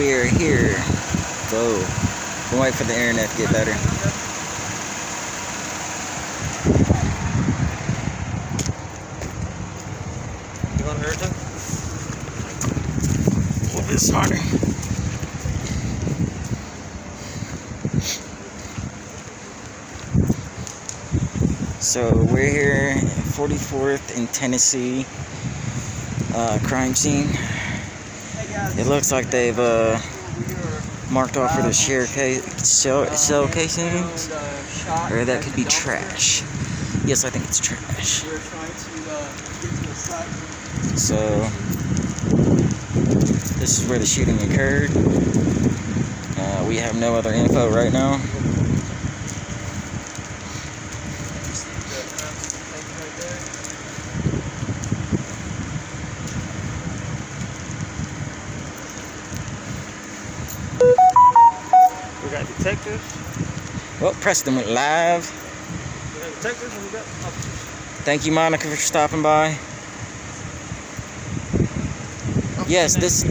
we are here. So, we'll wait for the internet to get better. You want to hurt them? A little bit smarter. So, we're here at 44th in Tennessee. Crime scene. It looks like they've marked off for the shell casings, or that could be trash. Yes, I think it's trash. So this is where the shooting occurred. We have no other info right now. We got detectives. Well, Preston went live. We got detectives and we got officers. Thank you, Monica, for stopping by. Yes, this.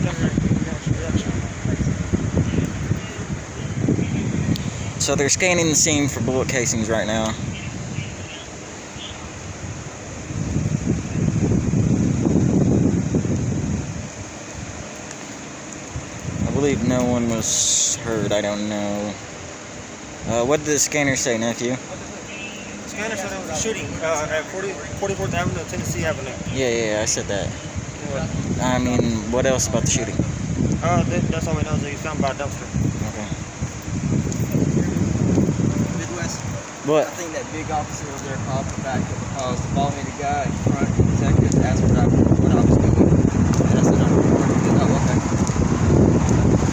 So they're scanning the scene for bullet casings right now. I believe no one was hurt. I don't know. What did the scanner say, nephew? The scanner said it was a shooting at 44th Avenue, Tennessee Avenue. Yeah, I said that. What? I mean, what else about the shooting? That's all we know is that he's found by a dumpster. Okay. Midwest. What? I think that big officer was there called for backup because the bald-headed guy in front, the detective, asked what I was doing. And I said, I'm reporting. Oh, okay.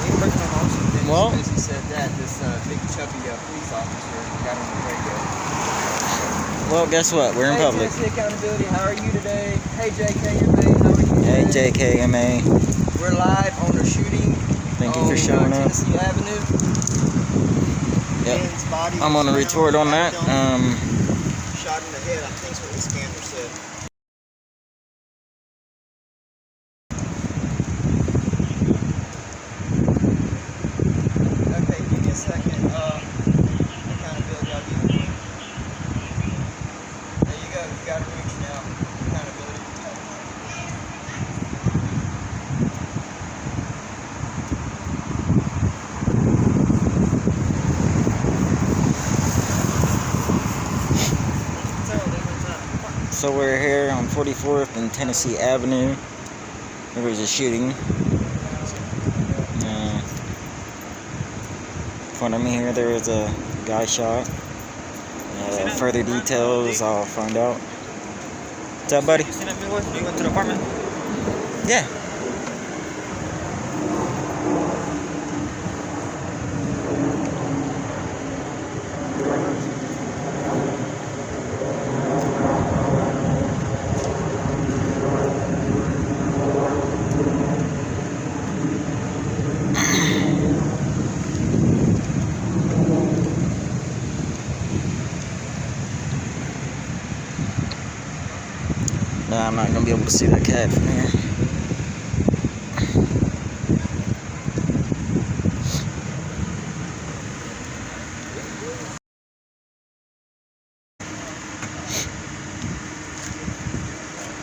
He breaking my house. Then Well, as soon as he said that, this big chubby police officer got on the radio. Well, guess what? We're in public. Tennessee Accountability, how are you today? Hey, JKMA, how are you Hey, today? JKMA. We're live on a shooting Thank you for showing up. Tennessee Avenue. Yep. Man's body I'm was gonna retort on that. shot in the head, I think is what the scanner said. Okay, give me a second. Accountability, I'll give you. There you go. You got to reach now. Accountability. So we're here on 44th and Tennessee Avenue. There was a shooting. In front of me here, there was a guy shot. Further details, I'll find out. What's up, buddy? You seen that Midwest? You went to the apartment? Yeah. No, I'm not gonna be able to see that cat from here.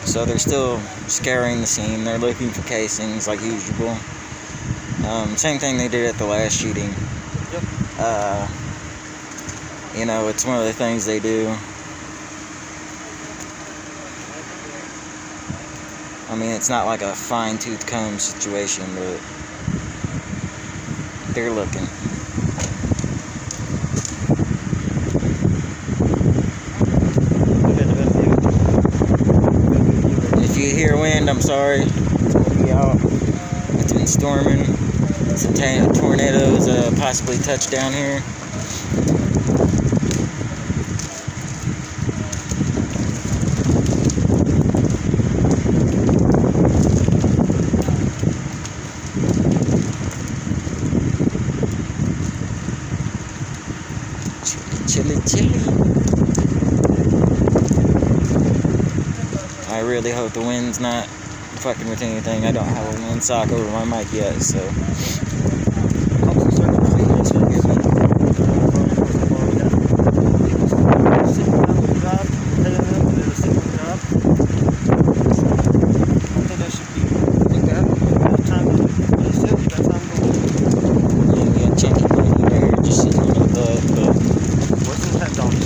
So they're still scouring the scene. They're looking for casings like usual. Same thing they did at the last shooting. Yep. You know, it's one of the things they do. I mean, it's not like a fine-tooth comb situation, but they're looking. If you hear wind, I'm sorry. It'll be out. It's been storming. Some tornadoes possibly touched down here. Chilly. I really hope the wind's not fucking with anything. I don't have one sock over my mic yet, so.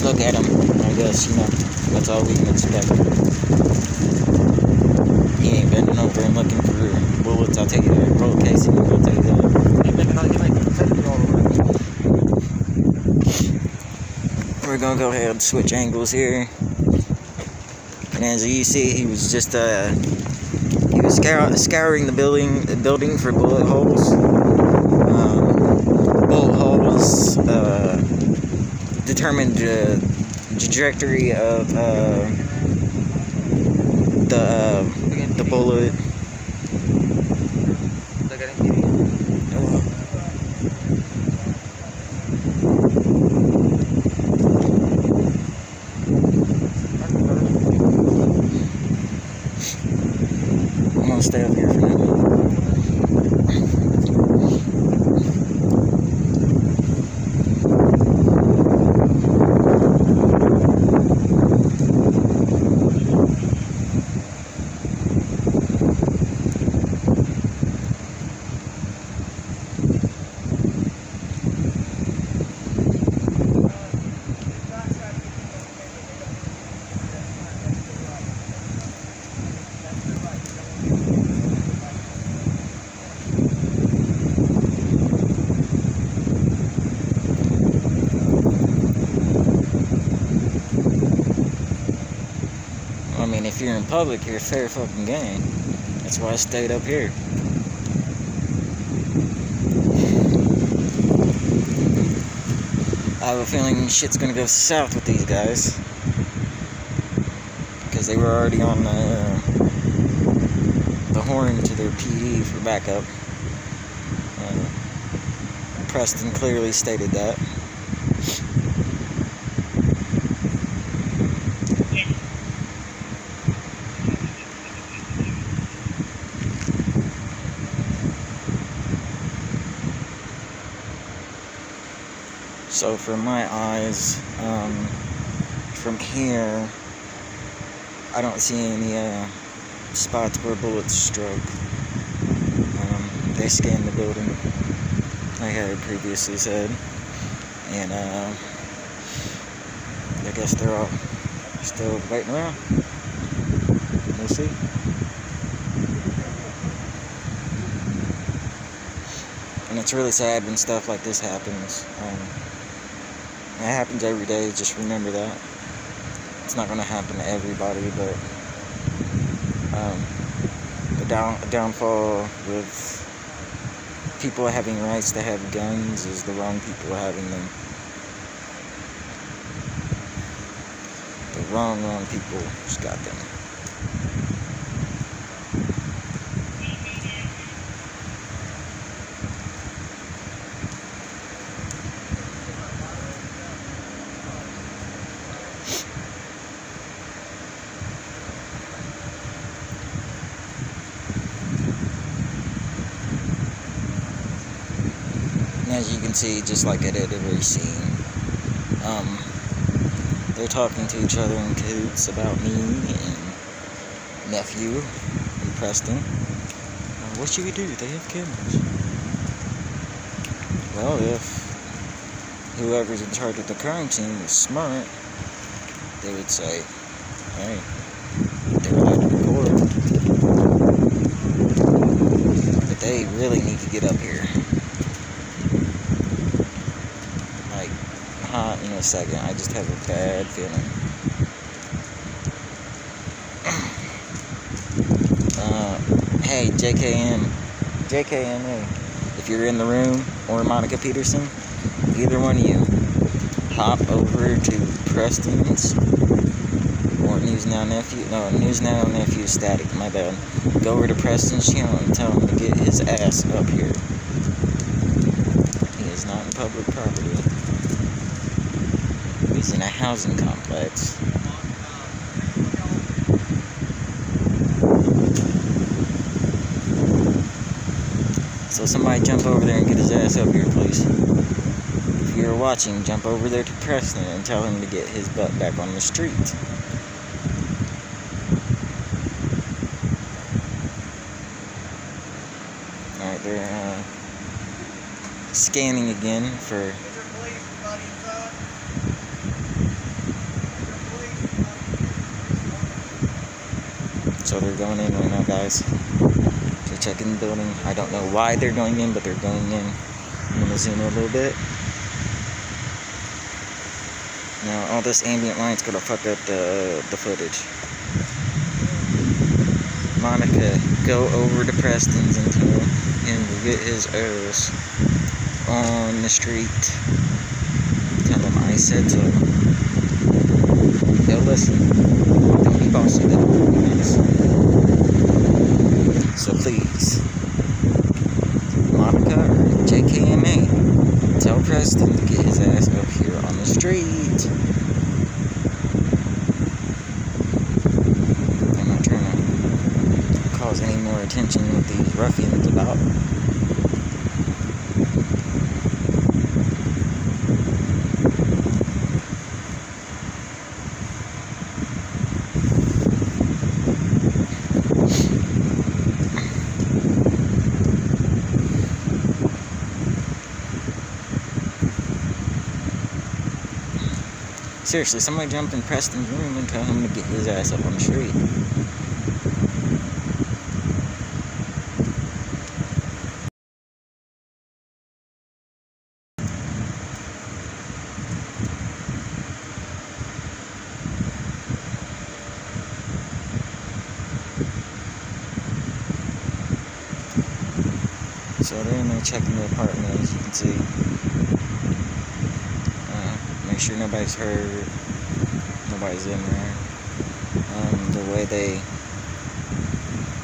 Look at him. I guess, that's all we can expect. He ain't bending over and looking for bullets, I'll tell you that. Bullet casing, I'll tell you that. We're gonna go ahead and switch angles here. And as you see, he was just, he was scouring the building for bullet holes. Bullet holes, determined the trajectory of the bullet. I'm gonna stay up here for now. I mean, if you're in public, you're fair fucking game. That's why I stayed up here. I have a feeling shit's gonna go south with these guys. Because they were already on the horn to their PD for backup. Preston clearly stated that. So from my eyes, from here, I don't see any spots where bullets struck. They scanned the building, like I had previously said, and I guess they're all still waiting around. We'll see. And it's really sad when stuff like this happens. It happens every day, just remember that. It's not going to happen to everybody, but the downfall with people having rights to have guns is the wrong people having them. The wrong people just got them. As you can see, just like I did every scene, they're talking to each other in cahoots about me and nephew and Preston. What should we do? They have cameras. Well, if whoever's in charge of the crime scene is smart, they would say, hey, they're allowed to record. But they really need to get up here. In a second. I just have a bad feeling. Hey, JKNA, if you're in the room, or Monica Peterson, either one of you, hop over to Preston's, or News Now Nephew Static, my bad. Go over to Preston's channel and tell him to get his ass up here. He is not in public property. He's in a housing complex. somebody jump over there and get his ass up here, please. If you're watching, jump over there to Preston and tell him to get his butt back on the street. Alright, they're scanning again for... So they're going in right now, guys. They're checking the building. I don't know why they're going in, but they're going in. I'm gonna zoom in a little bit. Now, all this ambient light's gonna fuck up the footage. Monica, go over to Preston's and tell him to get his ass on the street. Tell him I said so. They'll listen. Don't be bossy though. Be nice. So please, Monica or JKMA, tell Preston to get his ass up here on the street. I'm not trying to cause any more attention with these ruffians about. Seriously, somebody jump in Preston's room and tell him to get his ass up on the street. So they're in there checking the apartment, as you can see. Make sure nobody's hurt, nobody's in there. The way they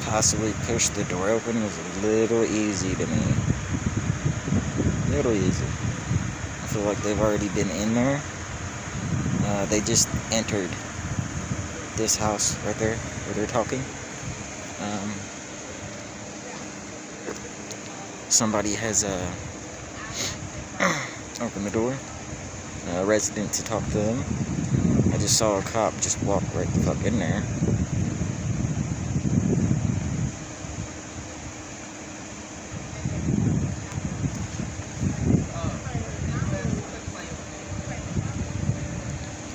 possibly pushed the door open was a little easy to me. Little easy. I feel like they've already been in there. They just entered this house right there where they're talking. Somebody has opened the door. A resident to talk to them. I just saw a cop just walk right the fuck in there.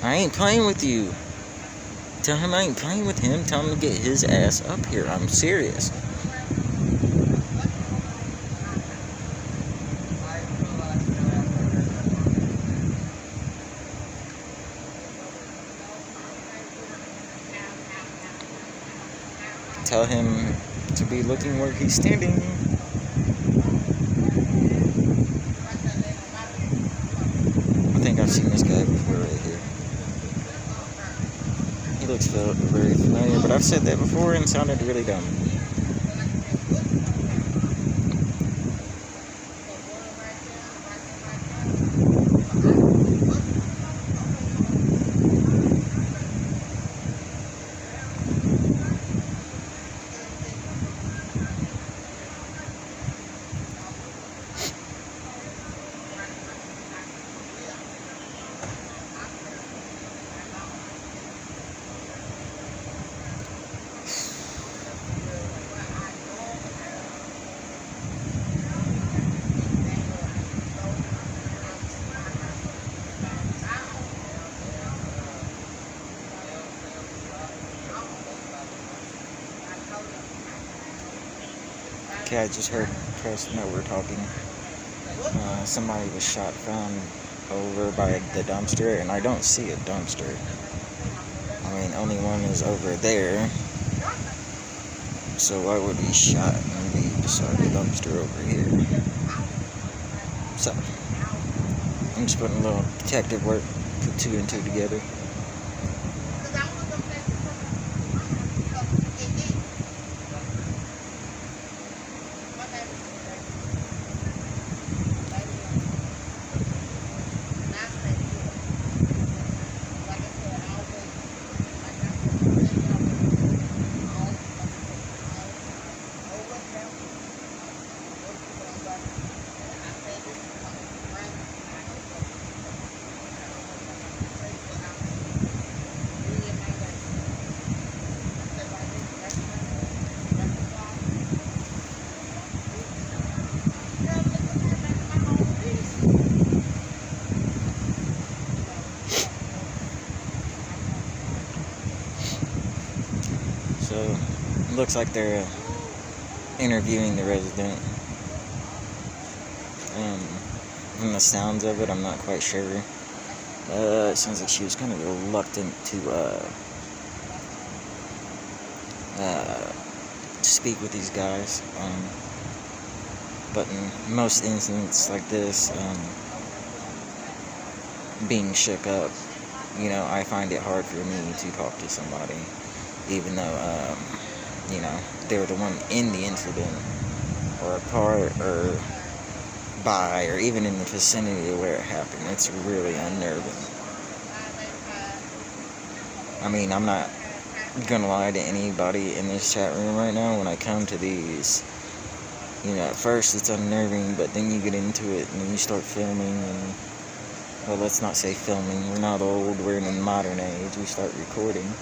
I ain't playing with you. Tell him I ain't playing with him. Tell him to get his ass up here. I'm serious. Tell him to be looking where he's standing. I think I've seen this guy before right here. He looks very familiar, but I've said that before and sounded really dumb. Okay, I just heard Preston that we're talking. Somebody was shot found over by the dumpster, and I don't see a dumpster. I mean, only one is over there. So why would he shot and be beside the dumpster over here? So, I'm just putting a little detective work, put 2 and 2 together. looks like they're interviewing the resident. From the sounds of it, I'm not quite sure. It sounds like she was kind of reluctant to speak with these guys. But in most instances like this, being shook up, you know, I find it hard for me to talk to somebody, even though, you know, they're the one in the incident, or a part, or by, or even in the vicinity of where it happened. It's really unnerving. I mean, I'm not gonna lie to anybody in this chat room right now. When I come to these, you know, at first it's unnerving, but then you get into it and then you start filming, and, well, let's not say filming, we're not old, we're in the modern age, we start recording.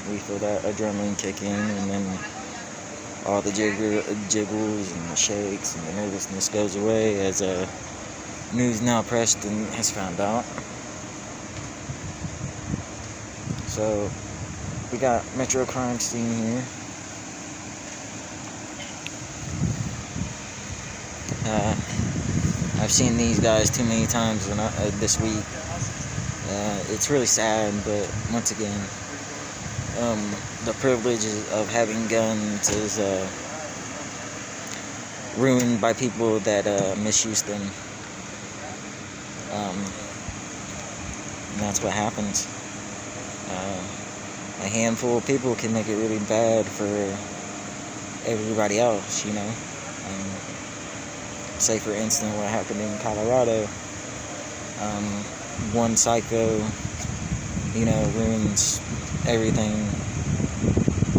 We feel that adrenaline kick in, and then all the jiggles and the shakes and the nervousness goes away, as News Now Preston has found out. So we got Metro Crime Scene here. I've seen these guys too many times this week. It's really sad, but once again, the privilege of having guns is ruined by people that misuse them. And that's what happens. A handful of people can make it really bad for everybody else, you know. Say, for instance, what happened in Colorado. One psycho, you know, ruins everything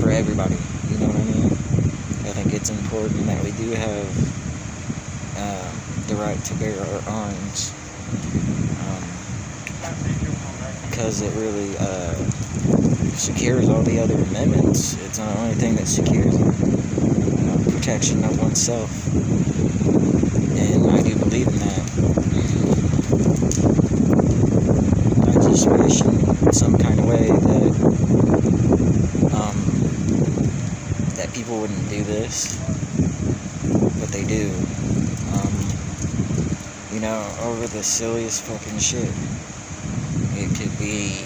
for everybody, you know what I mean? I think it's important that we do have the right to bear our arms, because it really secures all the other amendments. It's the only thing that secures protection of oneself, and I do believe in that. I just wish in some kind of way that people wouldn't do this, but they do. You know, over the silliest fucking shit. It could be,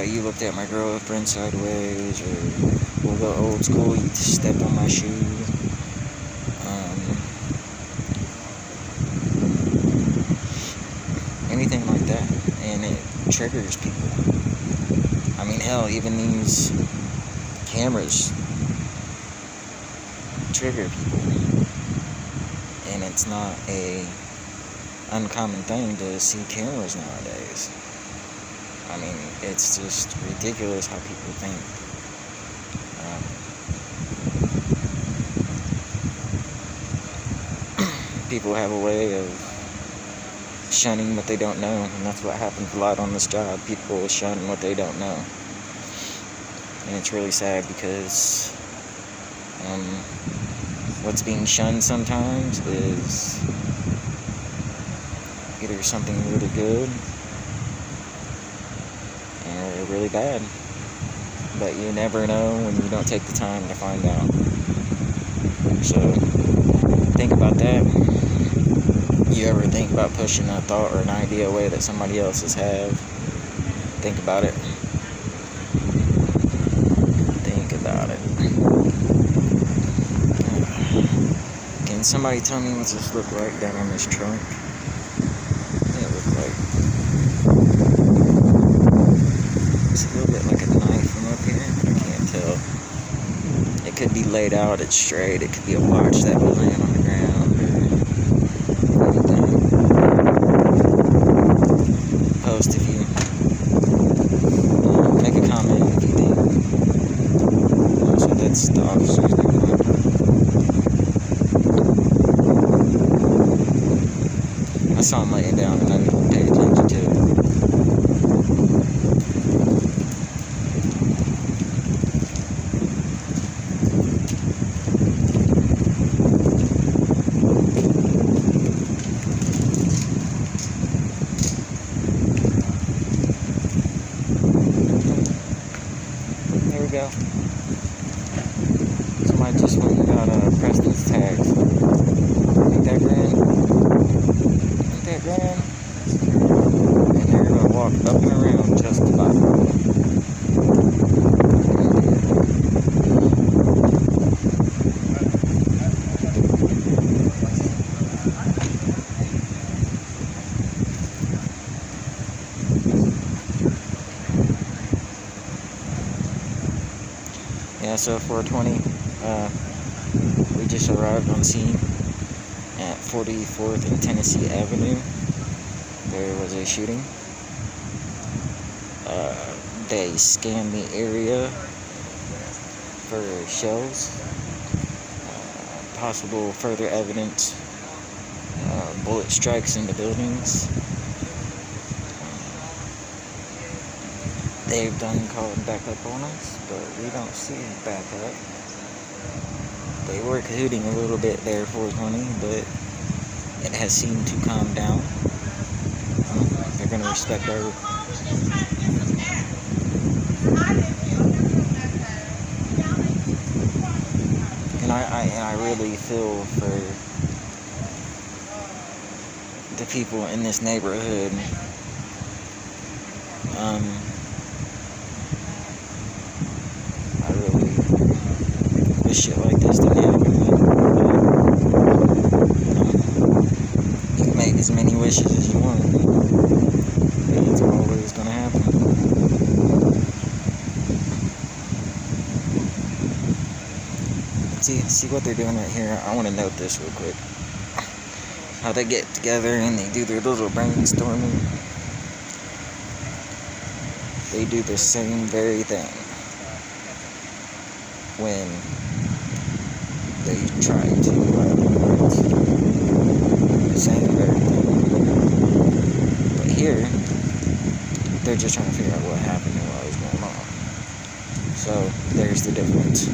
you looked at my girlfriend sideways, or we'll go old school, you just stepped on my shoe. Anything like that, and it triggers people. I mean, hell, even these cameras trigger people, and it's not a uncommon thing to see cameras nowadays. I mean, it's just ridiculous how people think. People have a way of shunning what they don't know, and that's what happens a lot on this job. People shun what they don't know, and it's really sad because what's being shunned sometimes is either something really good or really bad, but you never know when you don't take the time to find out. So think about that. You ever think about pushing a thought or an idea away that somebody else has had? Think about it. Think about it. Can somebody tell me what's this look like down on this trunk? It look like it's a little bit like a knife from up here, but I can't tell. It could be laid out, it's straight. It could be a watch that was laying on the ground. Post if you make a comment if you think. So that's the officer's name. I saw him laying down and I didn't pay attention to it. go. Somebody just went and got Preston's tags. Ain't that grand? Ain't that grand? And they're gonna walk up and around just about. Yeah, so 420, we just arrived on scene at 44th and Tennessee Avenue. There was a shooting. They scanned the area for shells, possible further evidence, bullet strikes into buildings. They've done called back up on us, but we don't see backup. They were cahooting a little bit there, 420, but it has seemed to calm down. They're going to respect our... And I really feel for the people in this neighborhood. I really wish shit like this didn't happen. You can make as many wishes as you want. It's always gonna happen. See what they're doing right here. I want to note this real quick. How they get together and they do their little brainstorming. They do the same very thing when they try to the same very thing. But here, they're just trying to figure out what happened and what was going on. So there's the difference.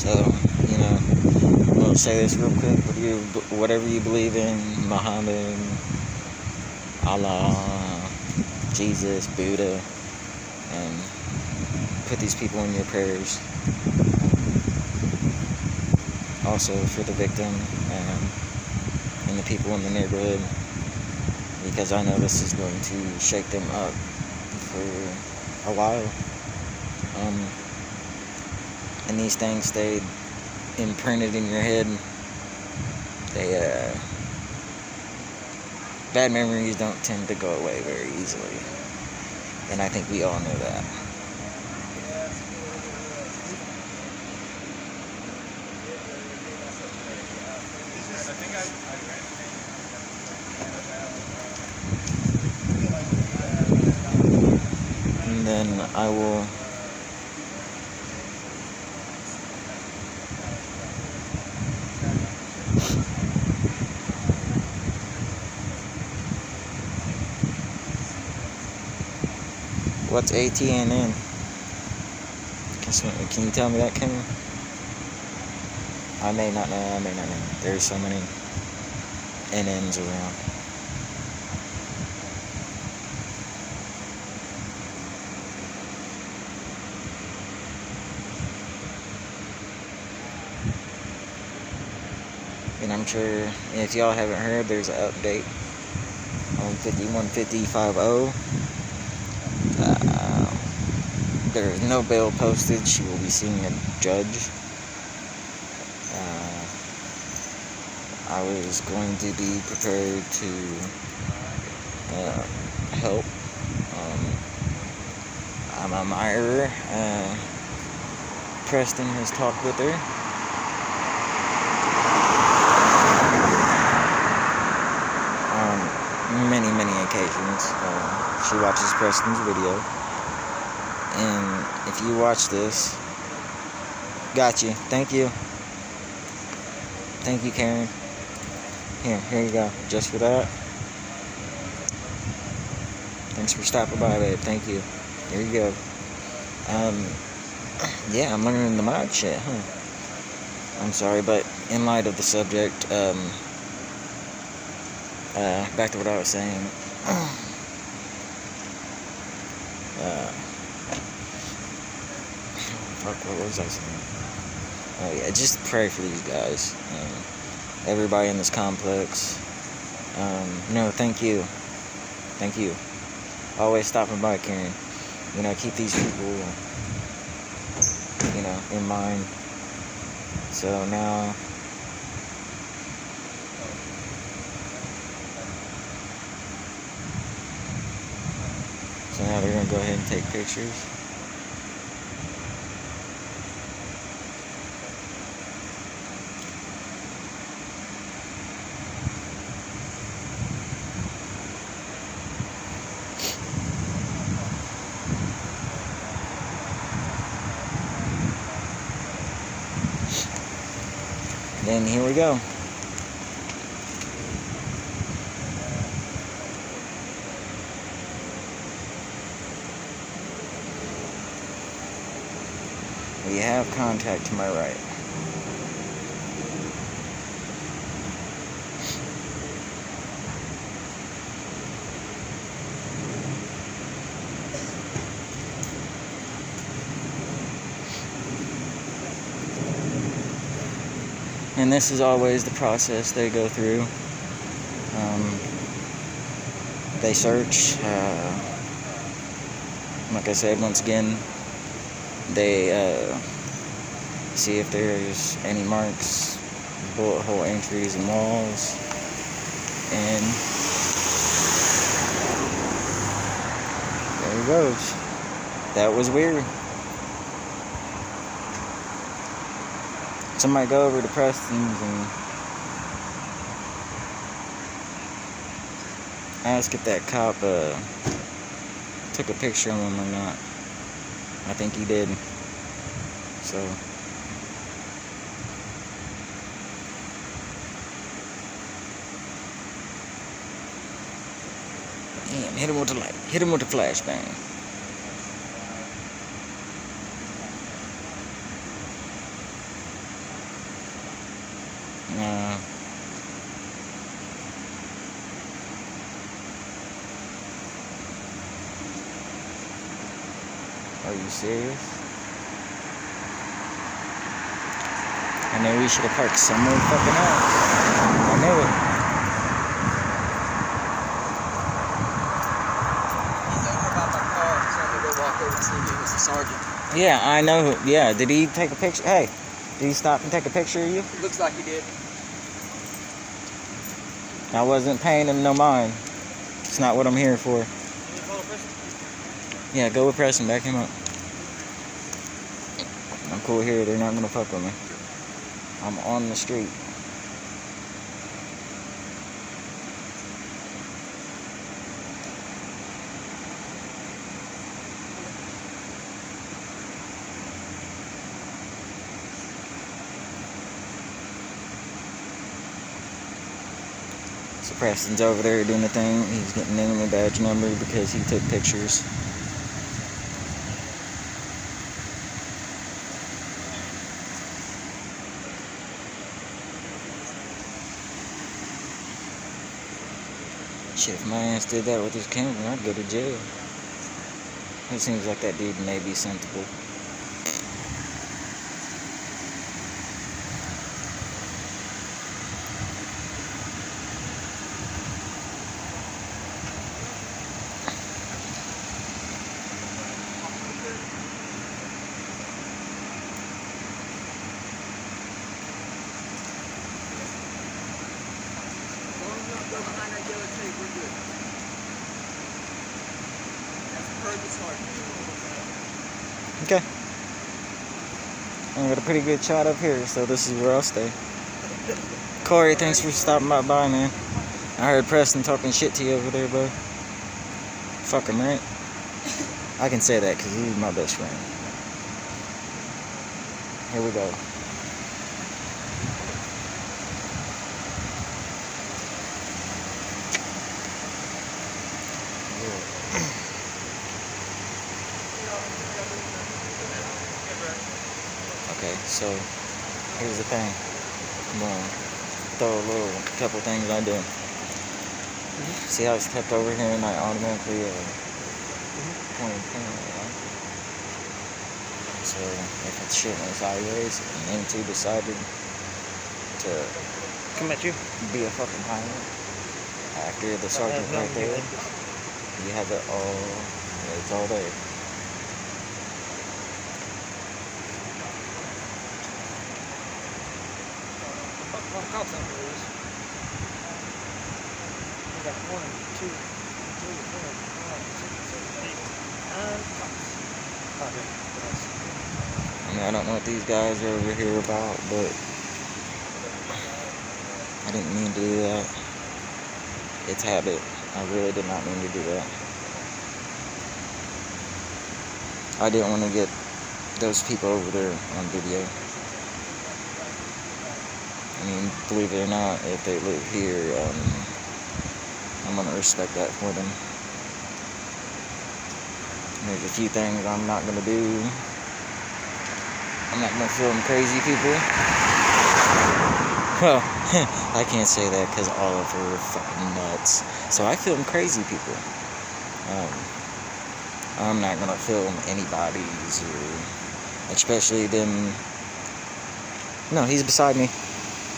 So, you know, I'll say this real quick. Whatever you believe in, Muhammad, Allah, Jesus, Buddha, and put these people in your prayers. Also for the victim and the people in the neighborhood, because I know this is going to shake them up for a while. And these things stayed imprinted in your head. Bad memories don't tend to go away very easily. And I think we all know that. And then I will... What's ATNN? Can you tell me that, Ken? I may not know. There's so many NNs around. And I'm sure if y'all haven't heard, there's an update on 5150.50. There is no bail posted. She will be seeing a judge. I was going to be prepared to help. I'm a admirer. Preston has talked with her. Many occasions. She watches Preston's video. And if you watch this, got you. Thank you. Thank you, Karen. Here you go. Just for that. Thanks for stopping by, babe. Thank you. Here you go. Yeah, I'm learning the mod shit, huh? I'm sorry, but in light of the subject, back to what I was saying. Fuck, what was I saying? Oh yeah, just pray for these guys. Everybody in this complex. No, thank you. Thank you. Always stopping by, Karen. You know, keep these people, you know, in mind. So now, they're gonna go ahead and take pictures. Then here we go. We have contact to my right. And this is always the process they go through. They search. Like I said, once again, they see if there's any marks, bullet hole entries in walls, and there he goes. That was weird. Somebody go over to Preston's and ask if that cop took a picture of him or not. I think he did. So damn, hit him with the light. Hit him with the flashbang. Are you serious? I knew we should have parked somewhere fucking else. I knew it. He's over about my car, so I'm gonna go walk over and see if he was the sergeant. Yeah, I know. Yeah, did he take a picture? Hey, did he stop and take a picture of you? Looks like he did. I wasn't paying him no mind. It's not what I'm here for. Yeah, go with Preston, back him up. I'm cool here, they're not gonna fuck with me. I'm on the street. So Preston's over there doing the thing. He's getting name and badge number because he took pictures. Shit, if my ass did that with his camera, I'd go to jail. It seems like that dude may be sensible. Go behind that yellow tape, we're good. That's the purpose hard. Okay. I got a pretty good shot up here, so this is where I'll stay. Corey, thanks for stopping by, man. I heard Preston talking shit to you over there, bro. Fuck him, right? I can say that because he's my best friend. Here we go. Okay, so here's the thing. I'm gonna throw a little couple things I do. See how it's kept over here and I automatically point the camera, right? So if it's shitting sideways and M2 decided to Come at you. be a fucking pilot after the sergeant right there, you have it all, it's all there. Cops out there is. We got 1, 2, 3, 4, 5, 6, 7, 8, 9 cops. Oh, yeah. I mean, I don't know what these guys are over here about, but I didn't mean to do that. It's habit. I really did not mean to do that. I didn't want to get those people over there on video. I mean, believe it or not, if they live here, I'm going to respect that for them. There's a few things I'm not going to do. I'm not going to film crazy people. Well, I can't say that because Oliver are fucking nuts. So I film crazy people. I'm not going to film anybody's, or especially them. No, he's beside me.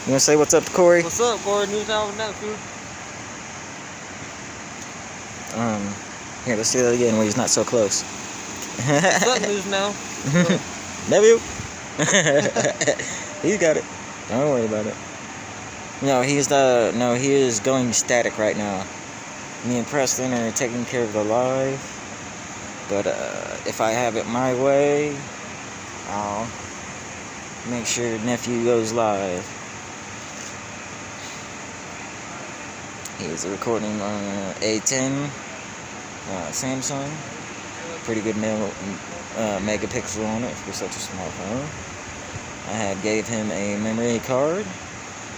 You want to say what's up to Corey? What's up, Corey? News now with Nephew. Here, let's do that again where he's not so close. What's up, News now? Nephew. He's got it. Don't worry about it. No, he is going static right now. Me and Preston are taking care of the live. But if I have it my way, I'll make sure Nephew goes live. He's recording on A10 Samsung. Pretty good megapixel on it for such a small phone. I had gave him a memory card,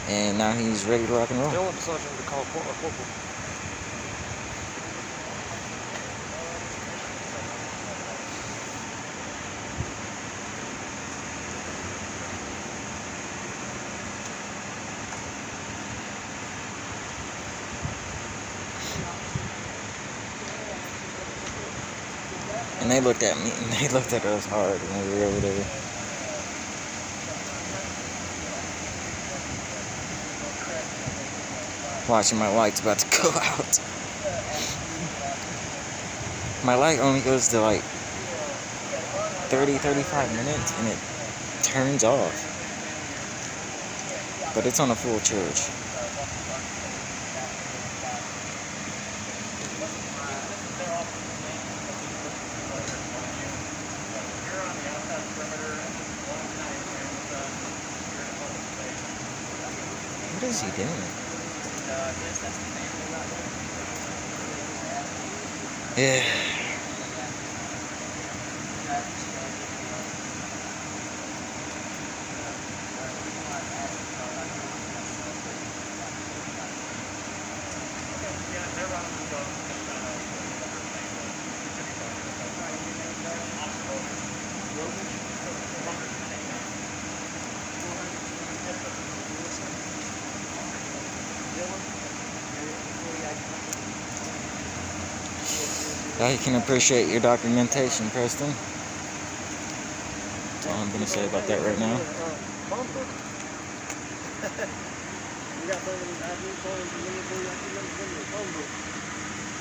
and now he's ready to rock and roll. Don't want the sergeant to call a corporal. And they looked at me, and they looked at us hard when we were over there. Watching my light's about to go out. My light only goes to like 30-35 minutes, and it turns off. But it's on a full charge. What is he doing? Yeah. I can appreciate your documentation, Preston. That's all I'm going to say about that right now.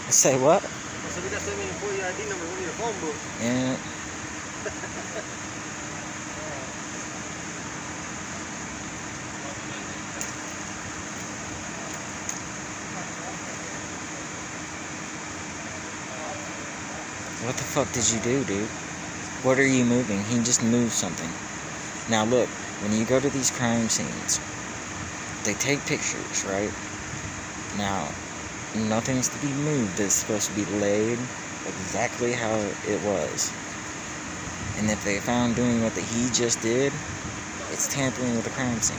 Say what? So we got so many employee ID numbers on your phone book. Yeah. What the fuck did you do, dude? What are you moving? He just moved something. Now look, when you go to these crime scenes, they take pictures, right? Now, nothing's to be moved. It's supposed to be laid exactly how it was. And if they found doing what he just did, it's tampering with the crime scene.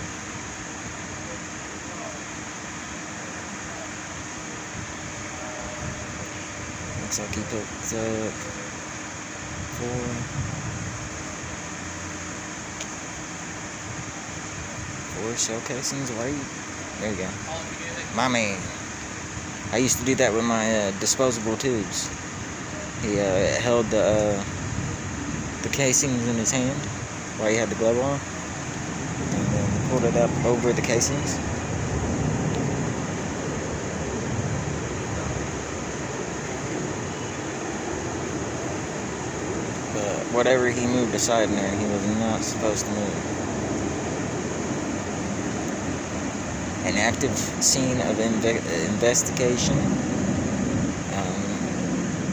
Looks like he picked up 4. 4 shell casings, right? There you go. My man. I used to do that with my disposable tubes. He held the casings in his hand while he had the glove on, and then pulled it up over the casings. But whatever he moved aside in there, he was not supposed to move. An active scene of investigation.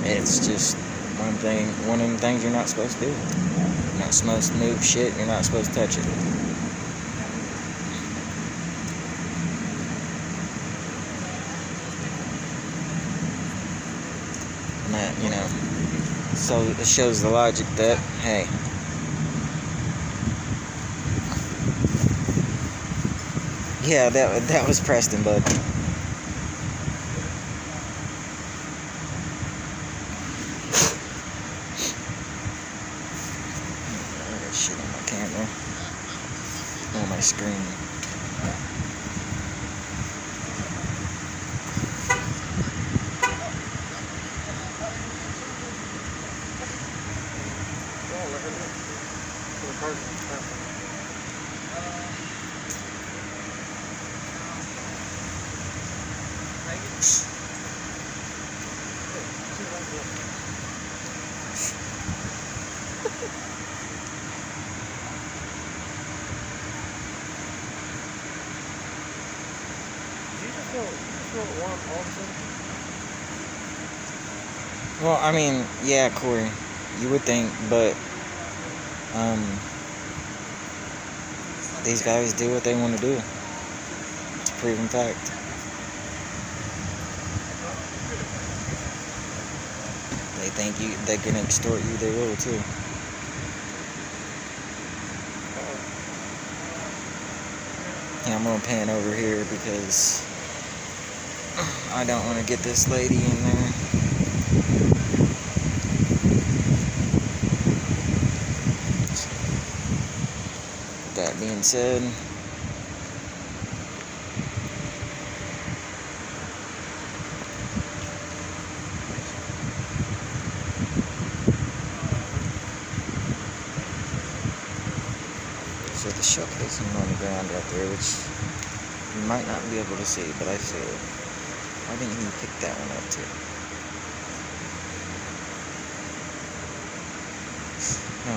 It's just one of them things you're not supposed to do. You're not supposed to move shit. You're not supposed to touch it. And that, so it shows the logic that, hey, yeah, that was Preston, bud. I got shit on my camera. On my screen. Well, I mean, yeah, Corey, you would think, but these guys do what they want to do. It's a proven fact. They think they can extort you, they will too. Yeah, I'm gonna pan over here because I don't want to get this lady in there. That being said, so the shell casing on the ground out there, which you might not be able to see, but I see it. Why didn't he pick that one up too? No.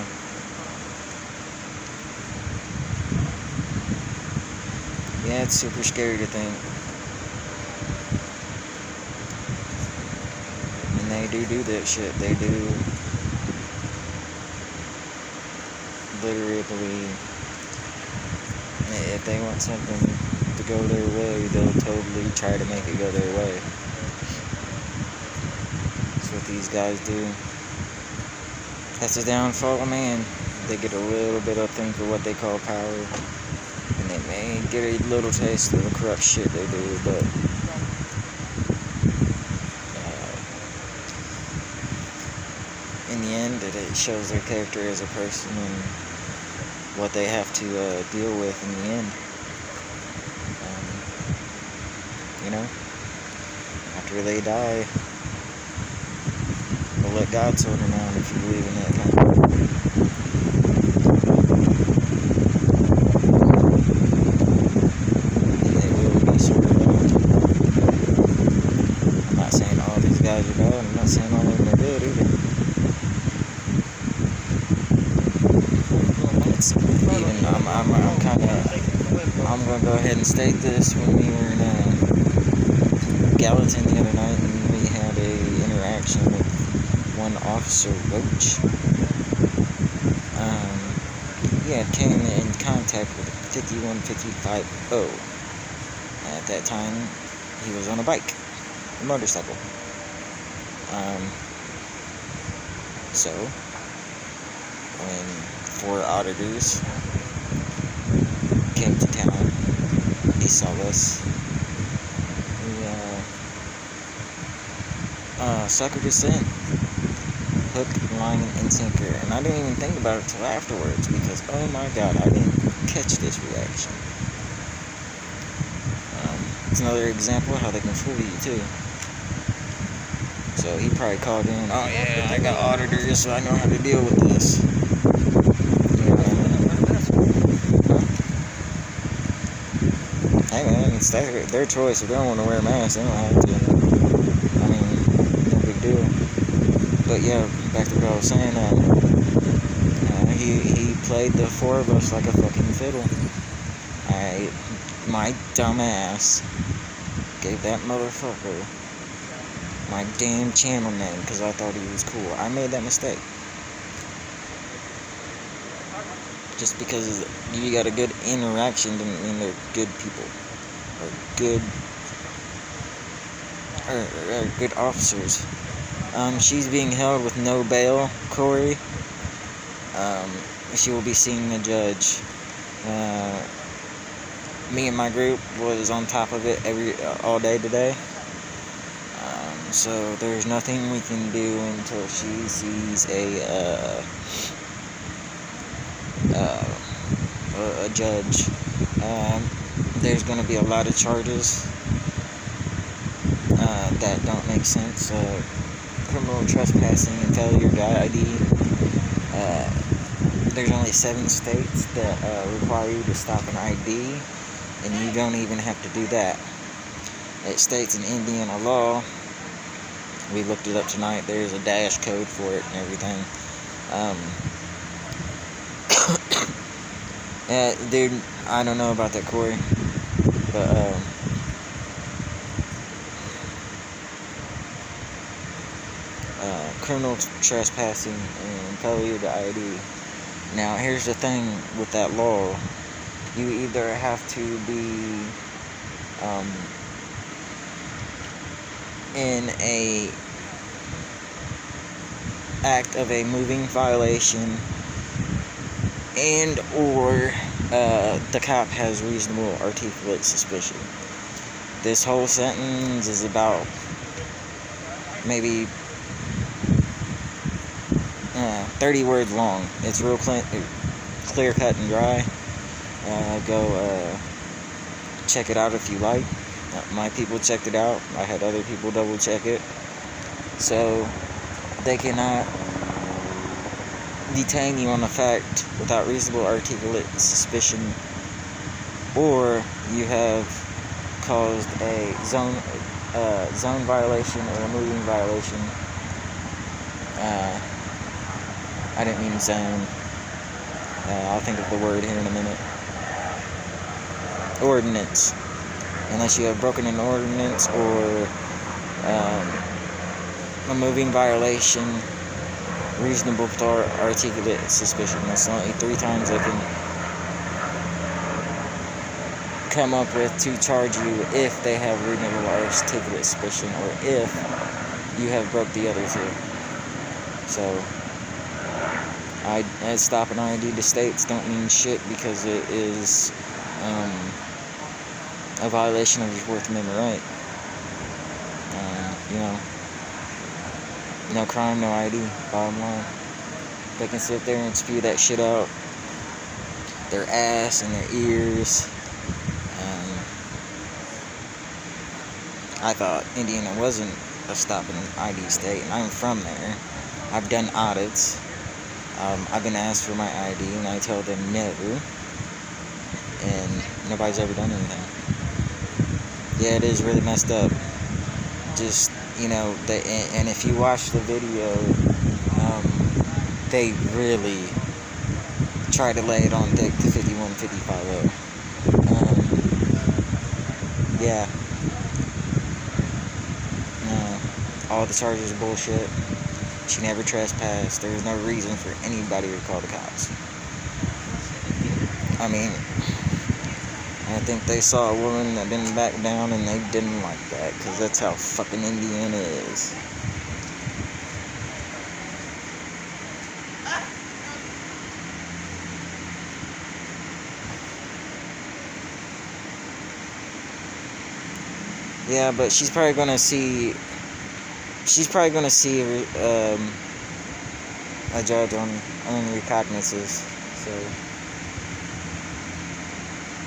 Yeah, it's super scary to think. And they do that shit. They do literally, if they want something to go their way, they'll totally try to make it go their way. That's what these guys do. That's the downfall of man. They get a little bit of thing for what they call power. And they may get a little taste of the corrupt shit they do, but in the end, it shows their character as a person and what they have to deal with in the end. After they die, they'll let God sort them out if you believe in that kind of thing. I'm not saying all of them are good either. It's even, I'm gonna go ahead and state this. When we were in Gallatin the other night, and we had a interaction with one Officer Roach. He had came in contact with 51550. At that time, he was on a bike, a motorcycle. So, when 4 auditors came to town, he saw us. We suckered us in. Hook, line, and sinker. And I didn't even think about it till afterwards because, oh my god, I didn't catch this reaction. It's another example of how they can fool you too. So he probably called in, oh yeah, I got auditors, so I know how to deal with this. You know what I mean? Hey man, it's their choice. If they don't want to wear a mask, they don't have to. I mean, no big deal. But yeah, back to what I was saying, he played the four of us like a fucking fiddle. My dumb ass gave that motherfucker my damn channel name because I thought he was cool. I made that mistake. Just because you got a good interaction doesn't mean they're good people. Or good officers. She's being held with no bail, Corey. She will be seeing the judge. Me and my group was on top of it all day today. So there's nothing we can do until she sees a judge. There's going to be a lot of charges that don't make sense. Criminal trespassing and failure to ID. There's only 7 states that require you to stop an ID, and you don't even have to do that. It states in Indiana law. We looked it up tonight. There's a dash code for it and everything. Dude, I don't know about that, Corey, but criminal trespassing and failure to ID. Now, here's the thing with that law. You either have to be in a act of a moving violation, and or the cop has reasonable articulate suspicion. This whole sentence is about maybe 30 words long. It's real clear cut and dry. Go check it out if you like. My people checked it out. I had other people double check it. So they cannot detain you on the fact without reasonable articulate suspicion, or you have caused a zone violation or a moving violation. I didn't mean zone. I'll think of the word here in a minute. Ordinance. Unless you have broken an ordinance or a moving violation, reasonable articulate suspicion. That's only 3 times I can come up with to charge you if they have reasonable articulate suspicion, or if you have broke the other 2. So, stop an ID to states don't mean shit because it is a violation of your Fourth Amendment right. No crime, no ID, bottom line. They can sit there and spew that shit out their ass and their ears. I thought Indiana wasn't a stop an ID state, and I'm from there. I've done audits. I've been asked for my ID, and I tell them no, and nobody's ever done anything. Yeah, it is really messed up. Just, and if you watch the video, they really try to lay it on thick, the 51-50-50. Yeah. No, all the charges are bullshit. She never trespassed. There was no reason for anybody to call the cops. I mean, I think they saw a woman that didn't back down, and they didn't like that, because that's how fucking Indiana is. Yeah, but she's probably gonna see a judge on recognizances. So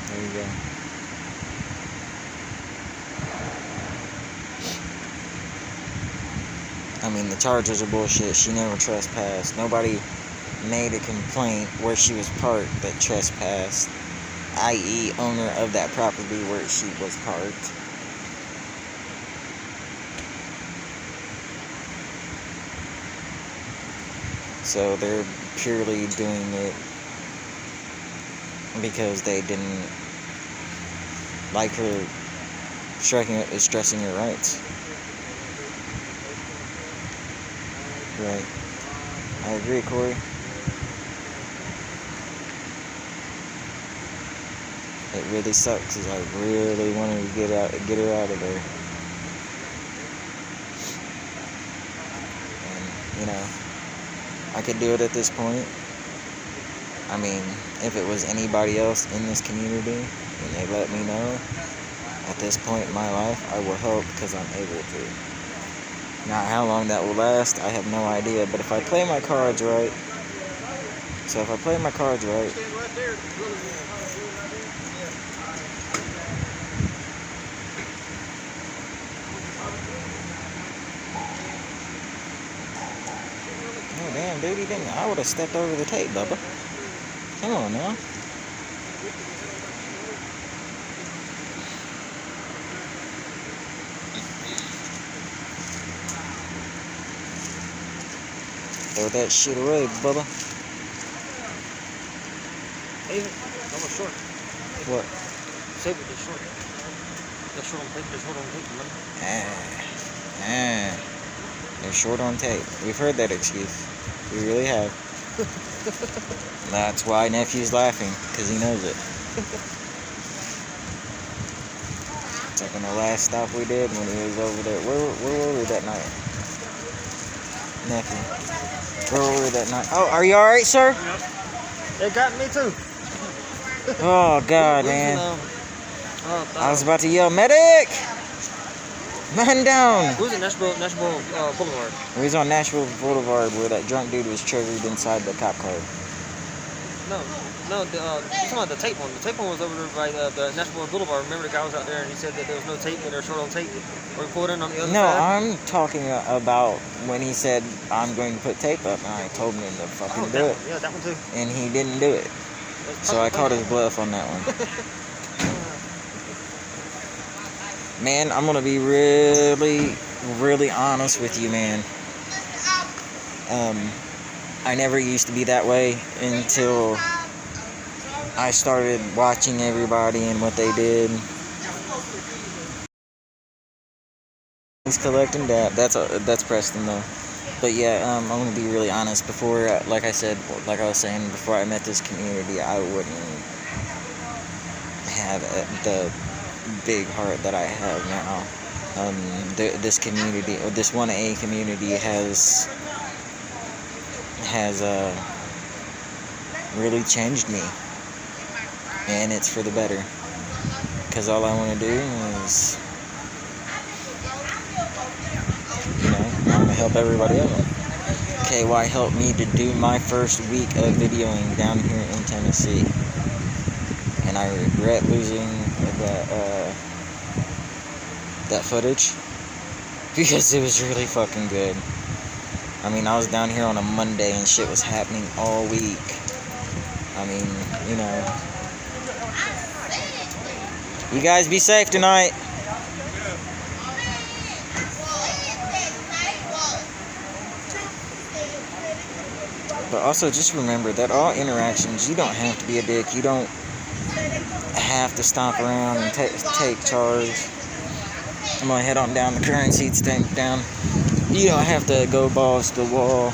there you go. I mean, the charges are bullshit. She never trespassed. Nobody made a complaint where she was parked that trespassed, i.e. owner of that property where she was parked. So they're purely doing it because they didn't like her stressing her rights. Right. I agree, Corey. It really sucks because I really wanted to get her out of there. And, you know, I could do it at this point. I mean, if it was anybody else in this community and they let me know, at this point in my life, I will help because I'm able to. Now, how long that will last, I have no idea. But if I play my cards right, oh, damn, dude, he didn't. I would have stepped over the tape, Bubba. Come on now. Throw that shit away, Bubba. Save it. That was short. What? Save it. They're short. They're short on tape. They're short on tape, remember? They're short on tape. We've heard that excuse. We really have. That's why nephew's laughing, because he knows it. It's like on the last stop we did when he was over there. Where were we that night? Nephew. Where were we that night? Oh, are you alright, sir? They got me too. Oh, God, man. I was about to yell, medic! Man down! Who's in Nashville Boulevard? We was on Nashville Boulevard where that drunk dude was triggered inside the cop car. No, you're talking about the tape one. The tape one was over there by the Nashville Boulevard. Remember the guy was out there and he said that there was no tape, but they're short on tape. Or recording on the other No, side? I'm talking about when he said, I'm going to put tape up, and I told him to fucking do it. Yeah, that one too. And he didn't do it. So I called his bluff on that one. Man, I'm going to be really, really honest with you, man. I never used to be that way until I started watching everybody and what they did. He's collecting debt. That's Preston though. But yeah, I'm gonna be really honest. Before, like I was saying, before I met this community, I wouldn't have the big heart that I have now. This community, or this 1A community, has really changed me, and it's for the better. Because all I want to do is, I want to help everybody else. KY helped me to do my first week of videoing down here in Tennessee, and I regret losing that footage because it was really fucking good. I mean, I was down here on a Monday and shit was happening all week. I mean, you guys be safe tonight. But also just remember that all interactions, you don't have to be a dick. You don't have to stomp around and take charge. I'm gonna head on down the currency tank down. You don't have to go balls to the wall.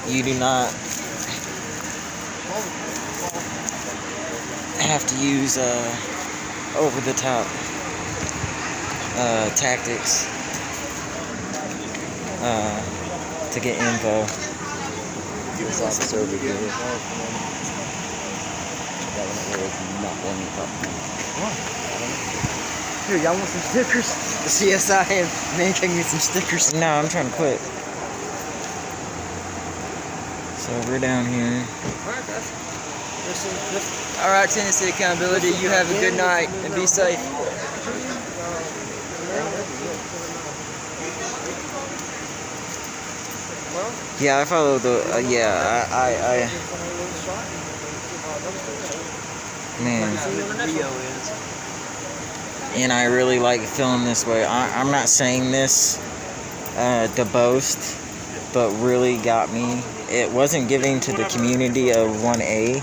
You do not have to use over the top tactics to get info. This officer over here. That one was not one you talked about. Here, y'all want some stickers? The CSI man can get some stickers. No, I'm trying to quit. So we're down here. Alright, Tennessee Accountability, you have a good night and be safe. Yeah, I follow the. Yeah, man. And I really like feeling this way. I'm not saying this to boast, but really got me. It wasn't giving to the community of 1A.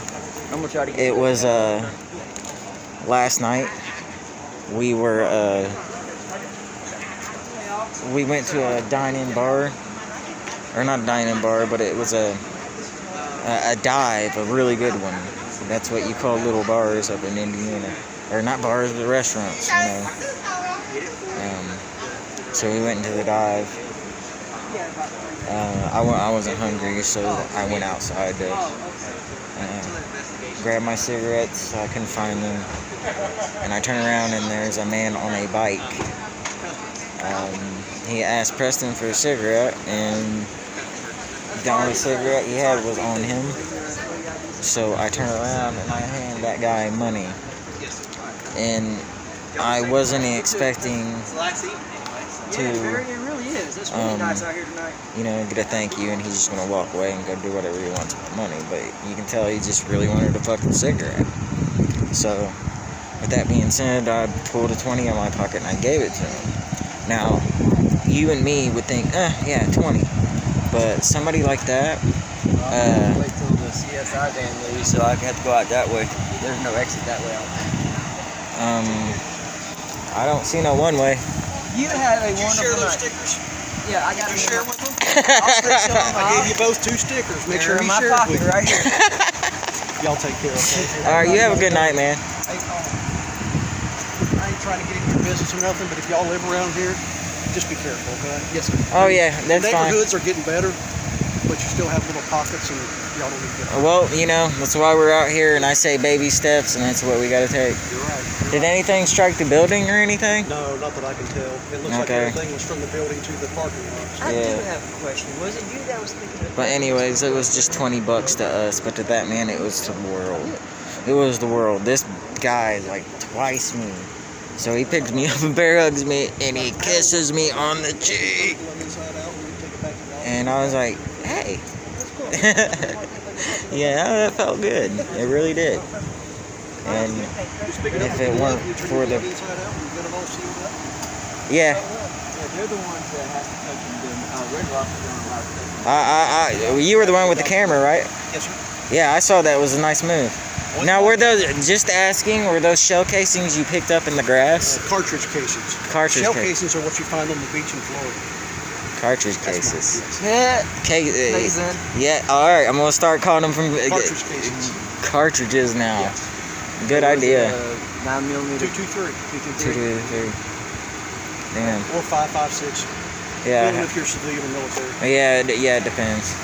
I'm gonna try to get It was last night. We went to a dine-in bar, or not a dine-in bar, but it was a dive, a really good one. That's what you call little bars up in Indiana, or not bars, but restaurants. You know. So we went into the dive. I wasn't hungry, so I went outside to grab my cigarettes. I couldn't find them, and I turn around and there's a man on a bike. He asked Preston for a cigarette, and the only cigarette he had was on him. So I turn around and I hand that guy money, and I wasn't expecting to, you know, get a thank you, and he's just gonna walk away and go do whatever he wants with the money. But you can tell he just really wanted a fucking cigarette. So, with that being said, I pulled a 20 out of my pocket and I gave it to him. Now, you and me would think, yeah, 20. But somebody like that, wait till the CSI van leaves, so I have to go out that way. There's no exit that way out. I don't see no one way. You had a wonderful Share those night. stickers. Yeah, I got You to share with them? I'll put some I gave you both 2 stickers. Make sure in you my share pocket with me. right here. Y'all take care of it. Alright, you have a good night, man. I ain't trying to get into your business or nothing, but if y'all live around here, just be careful, okay? Yes, sir. Oh yeah, that's fine. Neighborhoods are getting better, but you still have little pockets, and y'all don't need to get. Well, you know, that's why we're out here, and I say baby steps, and that's what we gotta take. You're right. Did anything strike the building or anything? No, not that I can tell. It looks like Okay. everything was from the building to the parking lot. I Yeah. do have a question. Was it you that was thinking of... But anyways, it was just $20 to us, but to that man, it was the world. It was the world. This guy is like twice me. So he picks me up and bear hugs me, and he kisses me on the cheek. And I was like, hey. Yeah, that felt good. It really did. And if it weren't for the... Yeah. Yeah, they're the ones that have to touch them. Red Rock is on a lot of You were the one with the camera, right? Yes, sir. Yeah, I saw that. It was a nice move. Now, were those, just asking, were those shell casings you picked up in the grass? Cartridge casings. Cartridge Shell cases. casings are what you find on the beach in Florida. Cartridge That's mine, cases. yes. Yeah, alright, I'm gonna start calling them from Cartridge casings. cartridges now. Yes. Good idea. 9mm. 223. Damn. Or 5.56. Yeah. Depending if you're civilian or military. Yeah, it depends.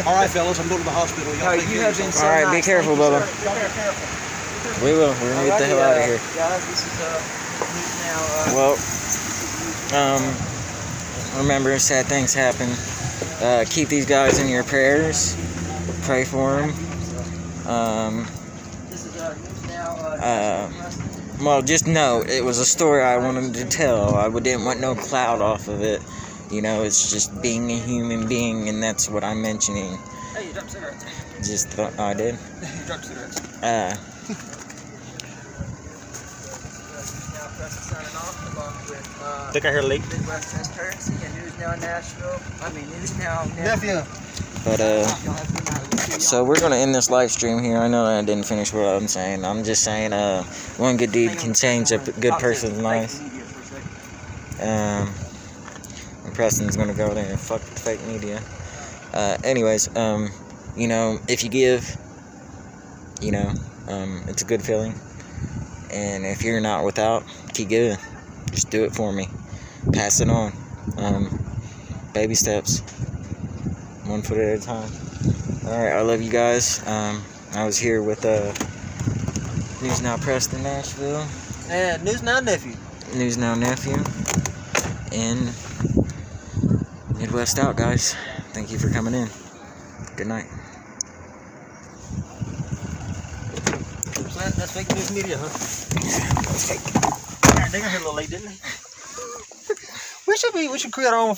All right, fellas, I'm going to the hospital. Y'all take You care have of been yourself. so Alright, be nice. careful, Thank you, Bubba. sir. Y'all be careful. We will. We're gonna get the hell out of here. Guys, this is news now. Well, remember, sad things happen. Keep these guys in your prayers. Pray for them. This is news now. Well, just know it was a story I wanted to tell. I didn't want no cloud off of it. You know, it's just being a human being, and that's what I'm mentioning. Hey, you dropped cigarettes. Just I did. You dropped cigarettes. Now, Preston signing off along with Think I heard a leak. Midwest Transparency and News Now Nashville. News Now Nephew. But Y'all have a good night. so we're gonna end this live stream here. I know I didn't finish what I'm saying. I'm just saying, one good deed can change a good person's life. And Preston's gonna go there and fuck the fake media. Anyways, you know, if you give, you know, it's a good feeling. And if you're not without, keep giving. Just do it for me. Pass it on. Baby steps. 1 foot at a time. Alright, I love you guys. I was here with News Now Preston Nashville. And News Now Nephew. News Now Nephew. And Midwest out, guys. Thank you for coming in. Good night. So that's fake news media, huh? That's fake. They got here a little late, didn't they? We should create our own